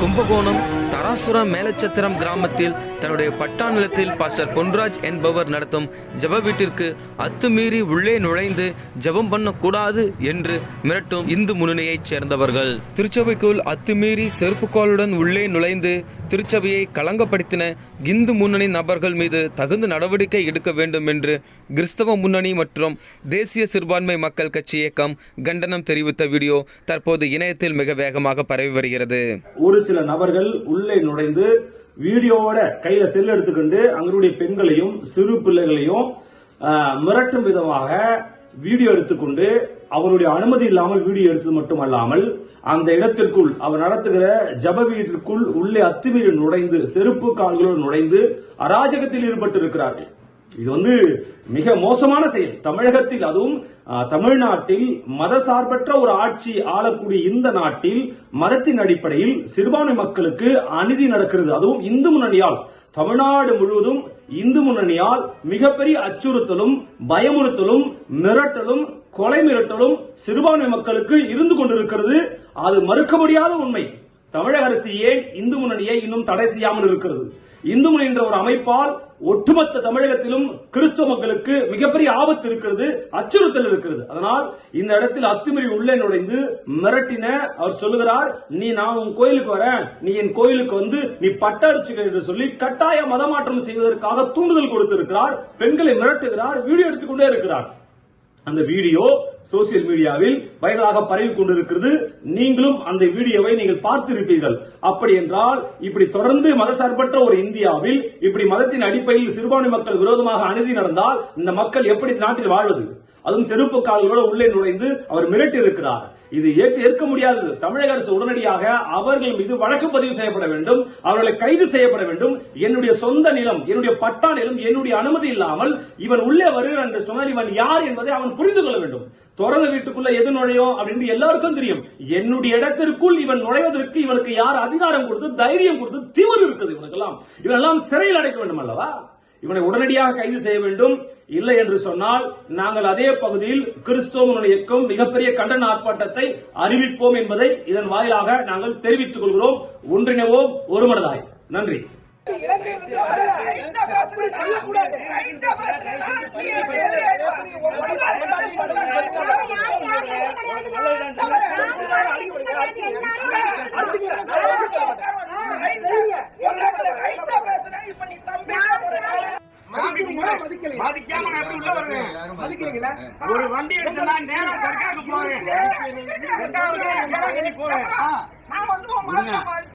கும்பகோணம் தராசுரம் மேலச்சத்திரம் கிராமத்தில் தன்னுடைய பட்டா நிலத்தில் பாஸ்டர் பொன்ராஜ் என்பவர் நடத்தும் ஜெப வீட்டிற்கு அத்துமீறி உள்ளே நுழைந்து ஜெபம் பண்ணக்கூடாது என்று மிரட்டும் இந்து முன்னணியைச் சேர்ந்தவர்கள் திருச்சபைக்குள் அத்துமீறி செருப்புக்காலுடன் உள்ளே நுழைந்து திருச்சபையை களங்கப்படுத்தின இந்து முன்னணி நபர்கள் மீது தகுந்த நடவடிக்கை எடுக்க வேண்டும் என்று கிறிஸ்தவ முன்னணி மற்றும் தேசிய சிறுபான்மை மக்கள் கட்சி இயக்கம் கண்டனம் தெரிவித்த வீடியோ தற்போது இணையத்தில் மிக வேகமாக பரவி வருகிறது. ஒரு சில நபர்கள் உள்ளே நுழைந்து வீடியோவோட கையில செல் எடுத்துக்கொண்டு அங்களுடைய பெண்களையும் சிறு பிள்ளைகளையும் மிரட்டும் விதமாக வீடியோ எடுத்துக்கொண்டு அவருடைய அனுமதி இல்லாமல் வீடியோ எடுத்தது மட்டுமல்லாமல் அந்த இடத்திற்குள் அவர் நடத்துகிற ஜப வீட்டிற்குள் உள்ளே அத்துமீறி நுழைந்து செருப்பு கால்களோடு நுழைந்து அராஜகத்தில் ஈடுபட்டு இருக்கிறார்கள். இது மிக மோசமான செயல். தமிழகத்தில், அதுவும் தமிழ்நாட்டில் மதசார்பற்ற ஒரு ஆட்சி ஆளக்கூடிய இந்த நாட்டில் மதத்தின் அடிப்படையில் சிறுபான்மை மக்களுக்கு அநீதி நடக்கிறது. அதுவும் இந்து முன்னணியால் தமிழ்நாடு முழுவதும் இந்து முன்னணியால் மிகப்பெரிய அச்சுறுத்தலும் பயமுறுத்தலும் மிரட்டலும் கொலை மிரட்டலும் சிறுபான்மை மக்களுக்கு இருந்து கொண்டிருக்கிறது. அது மறுக்க முடியாத உண்மை. தமிழக அரசு ஏன் இந்து முன்னணியை இன்னும் தடை செய்யாமல் இருக்கிறது? இந்து முன்னணி என்ற ஒரு அமைப்பால் ஒட்டுமொத்த தமிழகத்திலும் கிறிஸ்துவ மக்களுக்கு மிகப்பெரிய ஆபத்து இருக்கிறது, அச்சுறுத்தல் இருக்கிறது. அதனால் இந்த இடத்தில் அத்துமீறி உள்ளே நுழைந்து மிரட்டின அவர் சொல்லுகிறார், நான் உன் கோயிலுக்கு வரேன், நீ என் கோயிலுக்கு வந்து நீ பட்டடிச்சுக்க என்று சொல்லி கட்டாய மதமாற்றம் செய்வதற்காக தூண்டுதல் கொடுத்திருக்கிறார். பெண்களை மிரட்டுகிறார், வீடியோ எடுத்துக்கொண்டே இருக்கிறார். அந்த வீடியோ சோசியல் மீடியாவில் வைரலாக பரவி கொண்டிருக்கிறது. நீங்களும் அந்த வீடியோவை நீங்கள் பார்த்திருப்பீர்கள். அப்படி என்றால் இப்படி தொடர்ந்து மதசார்பற்ற ஒரு இந்தியாவில் இப்படி மதத்தின் அடிப்படையில் சிறுபான்மை மக்கள் விரோதமாக அநீதி நடந்தால் இந்த மக்கள் எப்படி நாட்டில் வாழ்வது? அதுவும் செருப்பு கால்களோடு உள்ளே நுழைந்து அவர் மிரட்டி இருக்கிறார். இது ஏற்க முடியாதது. தமிழக அரசு உடனடியாக அவர்கள் மீது வழக்கு பதிவு செய்யப்பட வேண்டும், அவர்களை கைது செய்யப்பட வேண்டும். என்னுடைய சொந்த நிலம், என்னுடைய பட்டா நிலம், என்னுடைய அனுமதி இல்லாமல் இவன் உள்ளே வருகிறான் என்று சொன்னால் இவன் யார் என்பதை அவன் புரிந்து கொள்ள வேண்டும். திறந்த வீட்டுக்குள்ள எது நுழையும் அப்படின்னு எல்லாருக்கும் தெரியும். என்னுடைய இடத்திற்குள் இவன் நுழைவதற்கு இவனுக்கு யார் அதிகாரம் கொடுத்து தைரியம் கொடுத்து திமிரு இருக்குது? இவனெல்லாம் சிறையில் அடைக்க வேண்டும் அல்லவா? இவனை உடனடியாக கைது செய்ய வேண்டும். இல்லை என்று சொன்னால் நாங்கள் அதே பகுதியில் கிறிஸ்தவ முன்னணி இயக்கம் மிகப்பெரிய கண்டன ஆர்ப்பாட்டத்தை அறிவிப்போம் என்பதை இதன் வாயிலாக நாங்கள் தெரிவித்துக் கொள்கிறோம். ஒன்றிணைவோம், ஒருமனதாய். நன்றி. ஒரு வண்டி எடுத்தா நேரா சர்க்காருக்கு போறேன்.